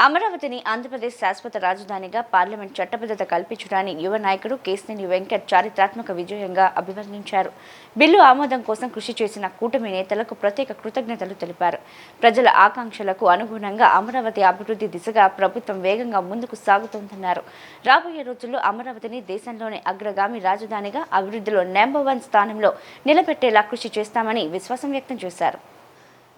అమరావతిని ఆంధ్రప్రదేశ్ శాశ్వత రాజధానిగా పార్లమెంట్ చట్టబద్ధత కల్పించడాన్ని యువ నాయకుడు కేశినేని వెంకట్ చారిత్రాత్మక విజయంగా అభివర్ణించారు. బిల్లు ఆమోదం కోసం కృషి చేసిన కూటమి నేతలకు ప్రత్యేక కృతజ్ఞతలు తెలిపారు. ప్రజల ఆకాంక్షలకు అనుగుణంగా అమరావతి అభివృద్ధి దిశగా ప్రభుత్వం వేగంగా ముందుకు సాగుతోందన్నారు. రాబోయే రోజుల్లో అమరావతిని దేశంలోనే అగ్రగామి రాజధానిగా అభివృద్ధిలో నెంబర్ 1 స్థానంలో నిలబెట్టేలా కృషి చేస్తామని విశ్వాసం వ్యక్తం చేశారు.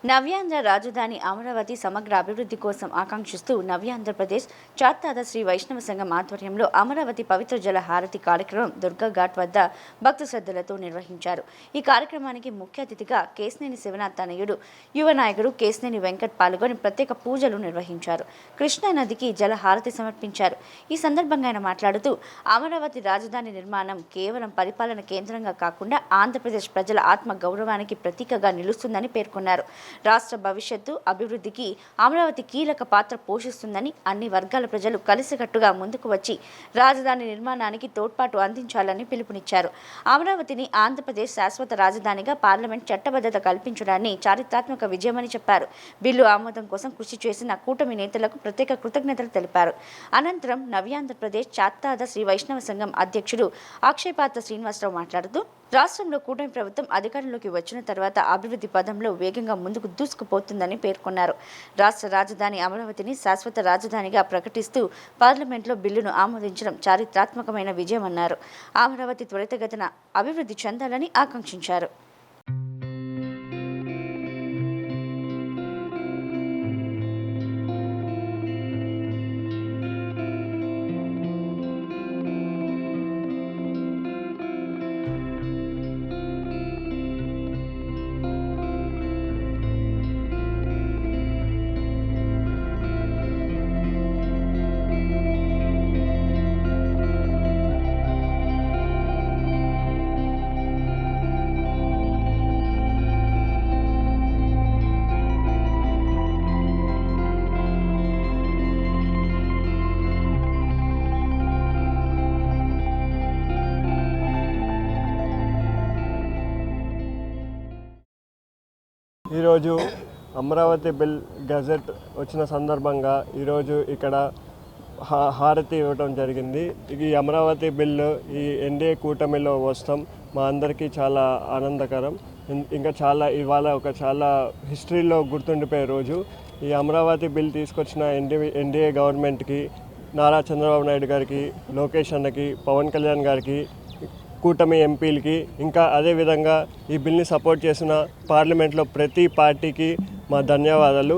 నవ్యాంధ్ర రాజధాని అమరావతి సమగ్ర అభివృద్ధి కోసం ఆకాంక్షిస్తూ నవ్యాంధ్రప్రదేశ్ చాత్తాద శ్రీ వైష్ణవ సంఘం ఆధ్వర్యంలో అమరావతి పవిత్ర జల హారతి కార్యక్రమం దుర్గా ఘాట్ వద్ద భక్తి శ్రద్ధలతో నిర్వహించారు. ఈ కార్యక్రమానికి ముఖ్య అతిథిగా కేశినేని శివనాథ్ తనయుడు యువ నాయకుడు కేశినేని వెంకట్ పాల్గొని ప్రత్యేక పూజలు నిర్వహించారు. కృష్ణా నదికి జల హారతి సమర్పించారు. ఈ సందర్భంగా ఆయన మాట్లాడుతూ అమరావతి రాజధాని నిర్మాణం కేవలం పరిపాలన కేంద్రంగా కాకుండా ఆంధ్రప్రదేశ్ ప్రజల ఆత్మ గౌరవానికి ప్రతీకగా నిలుస్తుందని పేర్కొన్నారు. రాష్ట్ర భవిష్యత్తు అభివృద్ధికి అమరావతి కీలక పాత్ర పోషిస్తుందని, అన్ని వర్గాల ప్రజలు కలిసికట్టుగా ముందుకు వచ్చి రాజధాని నిర్మాణానికి తోడ్పాటు అందించాలని పిలుపునిచ్చారు. అమరావతిని ఆంధ్రప్రదేశ్ శాశ్వత రాజధానిగా పార్లమెంట్ చట్టబద్ధత కల్పించడాన్ని చారిత్రాత్మక విజయమని చెప్పారు. బిల్లు ఆమోదం కోసం కృషి చేసిన కూటమి నేతలకు ప్రత్యేక కృతజ్ఞతలు తెలిపారు. అనంతరం నవ్యాంధ్రప్రదేశ్ చాత్తాద శ్రీ వైష్ణవ సంఘం అధ్యక్షుడు అక్షయపాత్ర శ్రీనివాసరావు మాట్లాడుతూ రాష్ట్రంలో కూటమి ప్రభుత్వం అధికారంలోకి వచ్చిన తర్వాత అభివృద్ధి పదంలో వేగంగా ముందుకు దూసుకుపోతుందని పేర్కొన్నారు. రాష్ట్ర రాజధాని అమరావతిని శాశ్వత రాజధానిగా ప్రకటిస్తూ పార్లమెంట్లో బిల్లును ఆమోదించడం చారిత్రాత్మకమైన విజయమన్నారు. అమరావతి త్వరితగతిన అభివృద్ధి చెందాలని ఆకాంక్షించారు. ఈరోజు అమరావతి బిల్ గజెట్ వచ్చిన సందర్భంగా ఈరోజు ఇక్కడ హారతి ఇవ్వడం జరిగింది. ఈ అమరావతి బిల్లు ఈ ఎన్డీఏ కూటమిలో వస్తాం మా అందరికీ చాలా ఆనందకరం. ఇంకా ఇవాళ ఒక చాలా హిస్టరీలో గుర్తుండిపోయే రోజు. ఈ అమరావతి బిల్ తీసుకొచ్చిన ఎన్డీఏ గవర్నమెంట్కి, నారా చంద్రబాబు నాయుడు గారికి, లోకేష్ అన్నకి, పవన్ కళ్యాణ్ గారికి, కూటమి ఎంపీలకి, ఇంకా అదేవిధంగా ఈ బిల్ని సపోర్ట్ చేసిన పార్లమెంట్లో ప్రతి పార్టీకి మా ధన్యవాదాలు.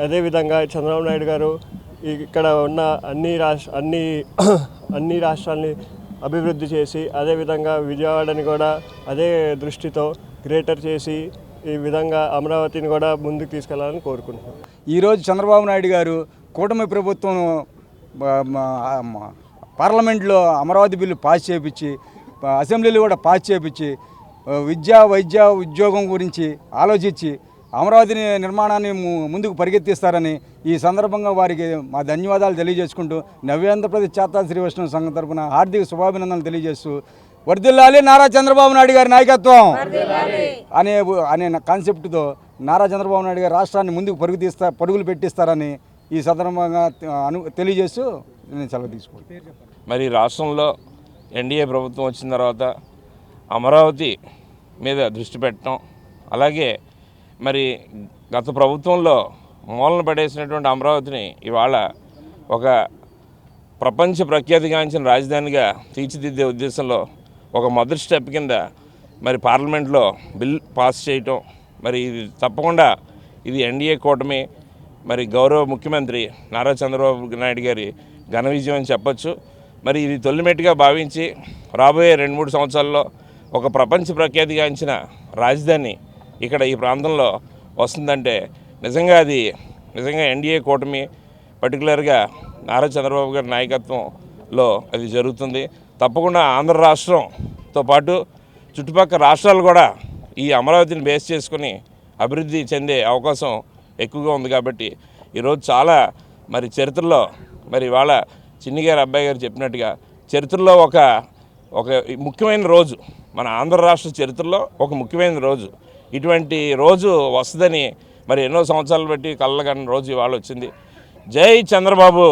అదేవిధంగా చంద్రబాబు నాయుడు గారు ఇక్కడ ఉన్న అన్ని రాష్ట్రాలని అభివృద్ధి చేసి, అదేవిధంగా విజయవాడని కూడా అదే దృష్టితో గ్రేటర్ చేసి ఈ విధంగా అమరావతిని కూడా ముందుకు తీసుకెళ్లాలని కోరుకుంటున్నాం. ఈరోజు చంద్రబాబు నాయుడు గారు కూటమి ప్రభుత్వం పార్లమెంట్లో అమరావతి బిల్లు పాస్ చేయించి, అసెంబ్లీలో కూడా పాస్ చేయించి, విద్య, వైద్య, ఉద్యోగం గురించి ఆలోచించి అమరావతి నిర్మాణాన్ని ముందుకు పరిగెత్తిస్తారని ఈ సందర్భంగా వారికి మా ధన్యవాదాలు తెలియజేసుకుంటూ నవ్యాంధ్రప్రదేశ్ చాత్తాద శ్రీ వైష్ణవ సంఘం తరపున హార్దిక శుభాభినందనలు తెలియజేస్తూ వర్ధిల్లాలి నారా చంద్రబాబు నాయుడు గారి నాయకత్వం అనే కాన్సెప్ట్తో నారా చంద్రబాబు నాయుడు గారు రాష్ట్రాన్ని ముందుకు పరుగులు పెట్టిస్తారని ఈ సందర్భంగా తెలియజేస్తూ నేను సెలవు తీసుకుంటాను. మరి రాష్ట్రంలో ఎన్డీఏ ప్రభుత్వం వచ్చిన తర్వాత అమరావతి మీద దృష్టి పెట్టడం, అలాగే మరి గత ప్రభుత్వంలో మూలన పడేసినటువంటి అమరావతిని ఇవాళ ఒక ప్రపంచ ప్రఖ్యాతిగాంచిన రాజధానిగా తీర్చిదిద్దే ఉద్దేశంలో ఒక మొదటి స్టెప్ కింద మరి పార్లమెంట్లో బిల్ పాస్ చేయటం, మరి ఇది తప్పకుండా ఇది ఎన్డీఏ కూటమి మరి గౌరవ ముఖ్యమంత్రి నారా చంద్రబాబు నాయుడు గారి ఘన విజయం అని చెప్పచ్చు. మరి ఇది తొలిమెట్టుగా భావించి రాబోయే 2-3 సంవత్సరాల్లో ఒక ప్రపంచ ప్రఖ్యాతిగాంచిన రాజధాని ఇక్కడ ఈ ప్రాంతంలో వస్తుందంటే నిజంగా ఎన్డీఏ కూటమి, పర్టికులర్గా నారా చంద్రబాబు గారి నాయకత్వంలో అది జరుగుతుంది. తప్పకుండా ఆంధ్ర రాష్ట్రంతో పాటు చుట్టుపక్కల రాష్ట్రాలు కూడా ఈ అమరావతిని బేస్ చేసుకుని అభివృద్ధి చెందే అవకాశం ఎక్కువగా ఉంది. కాబట్టి ఈరోజు చాలా మరి చరిత్రలో మరి ఇవాళ చిన్ని గారు, అబ్బాయి గారు చెప్పినట్టుగా చరిత్రలో ఒక ముఖ్యమైన రోజు, మన ఆంధ్ర రాష్ట్ర చరిత్రలో ఒక ముఖ్యమైన రోజు. ఇటువంటి రోజు వస్తుందని మరి ఎన్నో సంవత్సరాలు బట్టి కళ్ళగన్న రోజు ఇవాళ వచ్చింది. జై చంద్రబాబు.